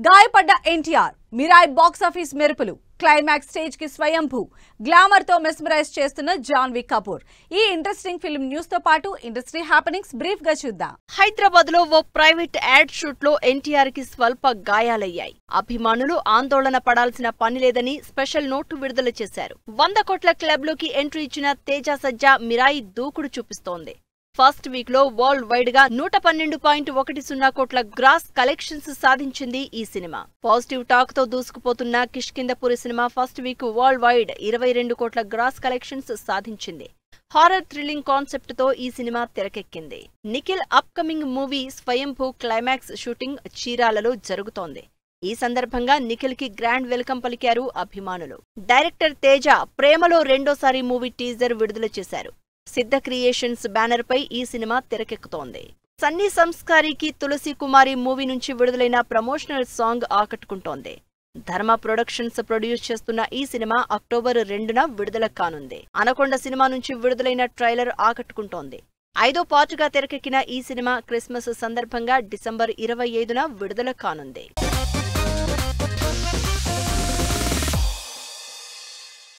గాయపడ్డ NTR Mirai box office మెరుపులు climax stage కి స్వయంభూ గ్లామర్ తో మెస్మరైజ్ చేస్తున్న జాన్వీ కపూర్. ఈ ఇంట్రెస్టింగ్ ఫిల్మ్ న్యూస్ తో పాటు ఇండస్ట్రీ హ్యాపెనింగ్స్ బ్రీఫ్ గా చూద్దాం. హైదరాబాద్ లో ఓ ప్రైవేట్ యాడ్ షూట్ లో ఎన్టీఆర్ కి స్వల్ప గాయాలయ్యాయి. అభిమానులు ఆందోళన పడాల్సిన పని లేదని స్పెషల్ నోటు విడుదల చేశారు. 100 కోట్ల క్లబ్ లోకి ఎంట్రీ ఇచ్చిన తేజ సజ్జా మిరాయి దూకుడు చూపిస్తోంది. ఫస్ట్ వీక్ లో వరల్డ్ వైడ్ గా 112.10 కోట్ల గ్రాస్ కలెక్షన్స్ సాధించింది ఈ సినిమా. పాజిటివ్ టాక్ తో దూసుకుపోతున్న Kishkindhapuri cinema first week world wide 22 కోట్ల గ్రాస్ కలెక్షన్స్ సాధించింది. హారర్ థ్రిల్లింగ్ కాన్సెప్ట్ తో ఈ సినిమా తెరకెక్కింది. Nikhil upcoming movie Swayambhu climax shooting చీరాలలో జరుగుతోంది. ఈ సందర్భంగా నిఖిల్ కి గ్రాండ్ వెల్కమ్ పలికారు అభిమానులు. డైరెక్టర్ తేజ ప్రేమలో రెండోసారి మూవీ టీజర్ విడుదల చేశారు. సిద్ధ క్రియేషన్స్ బ్యానర్ పై ఈ సినిమా తెరకెక్కుతోంది. సన్నీ సంస్కారికి తులసి కుమారి మూవీ నుంచి విడుదలైన ప్రమోషనల్ సాంగ్ ఆకట్టుకుంటోంది. ధర్మ ప్రొడక్షన్స్ ప్రొడ్యూస్ చేస్తున్న ఈ సినిమా అక్టోబర్ 2న విడుదల కానుంది. అనకొండ సినిమా నుంచి విడుదలైన ట్రైలర్ ఆకట్టుకుంటోంది. 5వ పార్టుగా తెరకెక్కిన ఈ సినిమా క్రిస్మస్ సందర్భంగా డిసెంబర్ 25న విడుదల కానుంది.